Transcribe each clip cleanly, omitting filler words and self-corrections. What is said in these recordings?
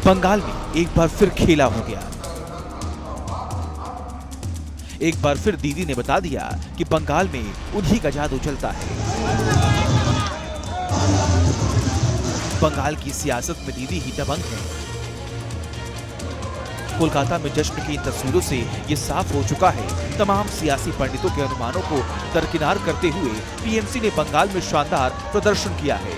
बंगाल में एक बार फिर खेला हो गया। एक बार फिर दीदी ने बता दिया कि बंगाल में उन्हीं का जादू चलता है। बंगाल की सियासत में दीदी ही दबंग है। कोलकाता में जश्न की इन तस्वीरों से ये साफ हो चुका है, तमाम सियासी पंडितों के अनुमानों को दरकिनार करते हुए टीएमसी ने बंगाल में शानदार प्रदर्शन किया है।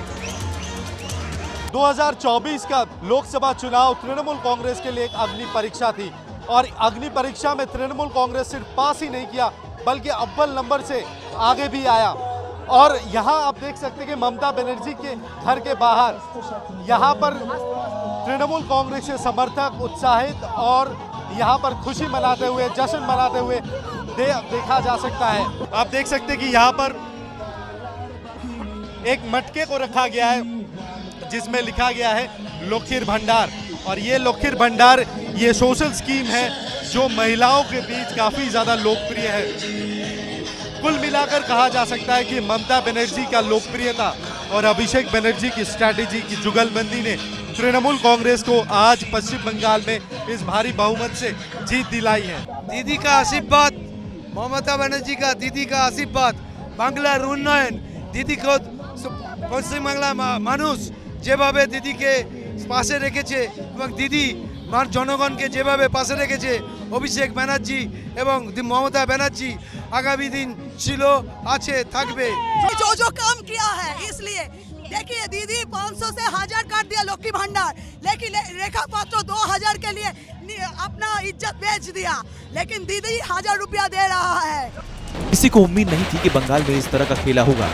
2024 का लोकसभा चुनाव तृणमूल कांग्रेस के लिए एक अग्नि परीक्षा थी और अग्नि परीक्षा में तृणमूल कांग्रेस सिर्फ पास ही नहीं किया बल्कि अव्वल नंबर से आगे भी आया। और यहाँ आप देख सकते हैं कि ममता बनर्जी के घर के बाहर यहाँ पर तृणमूल कांग्रेस के समर्थक उत्साहित और यहाँ पर खुशी मनाते हुए, जश्न मनाते हुए देखा जा सकता है। आप देख सकते हैं कि यहाँ पर एक मटके को रखा गया है जिसमें लिखा गया है लोखीर भंडार। और ये लोखीर भंडार ये सोशल स्कीम है जो महिलाओं के बीच काफी ज्यादा लोकप्रिय है। कुल मिलाकर कहा जा सकता है कि ममता बनर्जी का लोकप्रियता और अभिषेक बनर्जी की स्ट्रैटेजी की जुगलबंदी ने तृणमूल कांग्रेस को आज पश्चिम बंगाल में इस भारी बहुमत से जीत दिलाई है। दीदी का आशीर्वाद, ममता बनर्जी का दीदी का आशीर्वाद, বাংলার উন্নয়ন दीदी को পশ্চিম বাংলা মানুষ যেভাবে দিদিকে পাশে রেখেছে এবং দিদি জনগণকে যেভাবে পাশে রেখেছে অভিষেক ব্যানার্জি এবং মমতা ব্যানার্জি आगामी दिन ছিল আছে থাকবে। जो काम किया है इसलिए देखिए दीदी 500 से 1000 काट दिया लक्ष्मी भंडार, लेकिन रेखा पात्र 2000 के लिए अपना इज्जत बेच दिया, लेकिन दीदी 1000 रुपया दे रहा है। किसी को उम्मीद नहीं थी कि बंगाल में इस तरह का खेला होगा।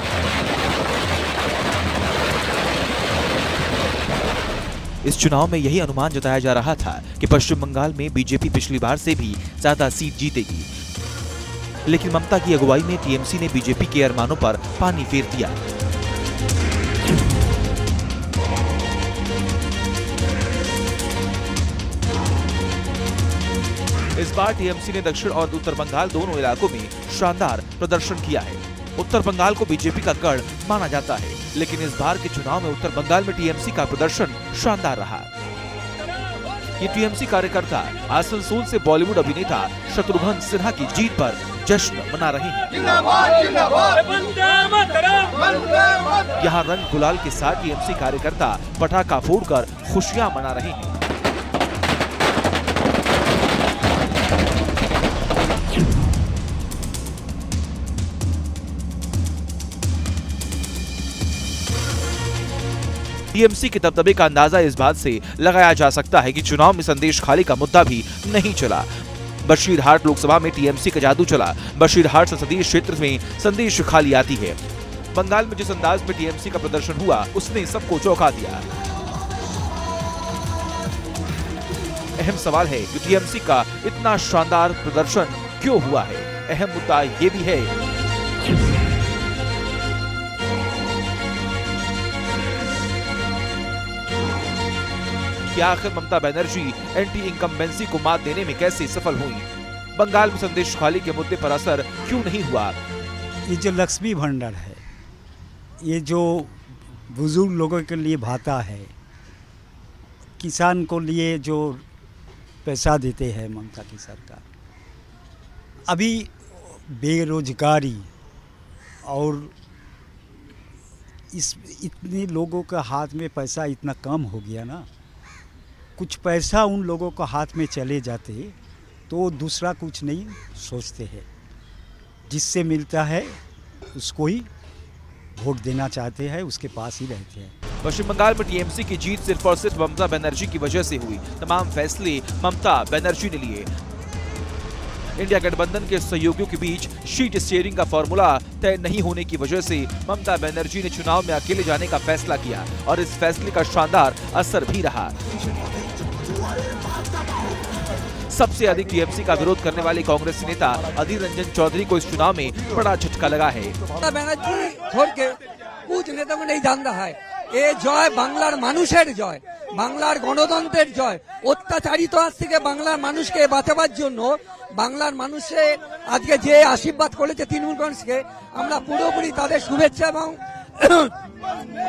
इस चुनाव में यही अनुमान जताया जा रहा था कि पश्चिम बंगाल में बीजेपी पिछली बार से भी ज्यादा सीट जीतेगी, लेकिन ममता की अगुवाई में टीएमसी ने बीजेपी के अरमानों पर पानी फेर दिया। इस बार टीएमसी ने दक्षिण और उत्तर बंगाल दोनों इलाकों में शानदार प्रदर्शन किया है। उत्तर बंगाल को बीजेपी का गढ़ माना जाता है, लेकिन इस बार के चुनाव में उत्तर बंगाल में टीएमसी का प्रदर्शन शानदार रहा। ये टीएमसी कार्यकर्ता आसनसोल से बॉलीवुड अभिनेता शत्रुघ्न सिन्हा की जीत पर जश्न मना रहे हैं। यहाँ रंग गुलाल के साथ टीएमसी कार्यकर्ता पटाखा फोड़कर खुशियां मना रहे हैं। टीएमसी के दबदबे का अंदाजा इस बात से लगाया जा सकता है कि चुनाव में संदेश खाली का मुद्दा भी नहीं चला। बशीरहाट लोकसभा में टीएमसी का जादू चला। बशीरहाट संसदीय क्षेत्र में संदेश खाली आती है। बंगाल में जिस अंदाज में टीएमसी का प्रदर्शन हुआ उसने सबको चौंका दिया। अहम सवाल है कि टीएमसी का इतना शानदार प्रदर्शन क्यों हुआ है। अहम मुद्दा ये भी है कि आखिर ममता बनर्जी एंटी इनकम्बेंसी को मात देने में कैसे सफल हुई। बंगाल में संदेश खाली के मुद्दे पर असर क्यों नहीं हुआ। ये जो लक्ष्मी भंडार है, ये जो बुजुर्ग लोगों के लिए भाता है, किसान को लिए जो पैसा देते हैं ममता की सरकार, अभी बेरोजगारी और इतने लोगों का हाथ में पैसा इतना कम हो गया ना, कुछ पैसा उन लोगों को हाथ में चले जाते तो दूसरा कुछ नहीं सोचते हैं, जिससे मिलता है उसको ही वोट देना चाहते हैं, उसके पास ही रहते हैं। पश्चिम बंगाल में टीएमसी की जीत सिर्फ और सिर्फ ममता बनर्जी की वजह से हुई। तमाम फैसले ममता बनर्जी ने लिए। इंडिया गठबंधन के सहयोगियों के बीच शीट स्टीयरिंग का फॉर्मूला तय नहीं होने की वजह से ममता बनर्जी ने चुनाव में अकेले जाने का फैसला किया और इस फैसले का शानदार असर भी रहा। सबसे अधिक टीएमसी का विरोध करने वाले कांग्रेस नेता अधीर रंजन चौधरी को इस चुनाव में बड़ा झटका लगा है। ममता बनर्जी छोड़ के कुछ नेता को नहीं जानता है। ये जय बांग्लार मानुषेर जय, बांग्लार गणतंत्रेर जय। अत्याचारित आज থেকে বাংলার মানুষকে বাঁচাবার জন্য বাংলার মানুষে আজকে যে আশীর্বাদ করেছে তৃণমূল কংগ্রেসকে, আমরা পুরোপুরি তাদের শুভেচ্ছা এবং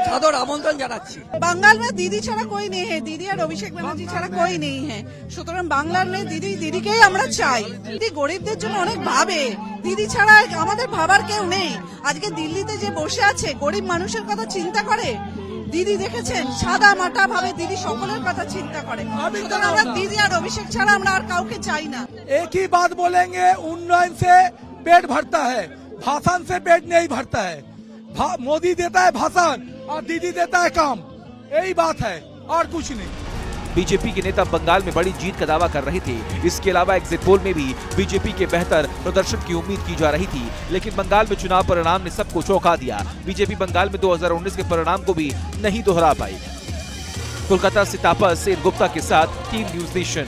সাদর আমন্ত্রণ জানাচ্ছি। बंगाल में दीदी छाड़ा कोई नहीं है, दीदी और अभिषेक बनर्जी छाड़ा कोई नहीं है, সুতরাং বাংলার মেয়ে দিদি, দিদিকেই আমরা চাই। দিদি গরিবদের জন্য অনেক ভাবে, দিদি ছাড়া আমাদের ভাবার কেউ নেই। আজকে দিল্লিতে যে বসে আছে গরিব মানুষের কথা চিন্তা করে, দিদি দেখেছেন সাদা মাটা ভাবে দিদি সকলের কথা চিন্তা করে। সুতরাং আমরা দিদি আর অভিষেক ছাড়া আমরা আর কাউকে চাই না। एक ही बात बोलेंगे, उन्नयन से पेट भरता है, भाषण से पेट नहीं भरता है। मोदी देता है भाषण और दीदी देता है काम, यही बात है और कुछ नहीं। बीजेपी के नेता बंगाल में बड़ी जीत का दावा कर रहे थे। इसके अलावा एग्जिट पोल में भी बीजेपी के बेहतर प्रदर्शन की उम्मीद की जा रही थी, लेकिन बंगाल में चुनाव परिणाम ने सबको चौंका दिया। बीजेपी बंगाल में 2019 के परिणाम को भी नहीं दोहरा पाई। कोलकाता से तापस सेन गुप्ता के साथ टीम न्यूज नेशन।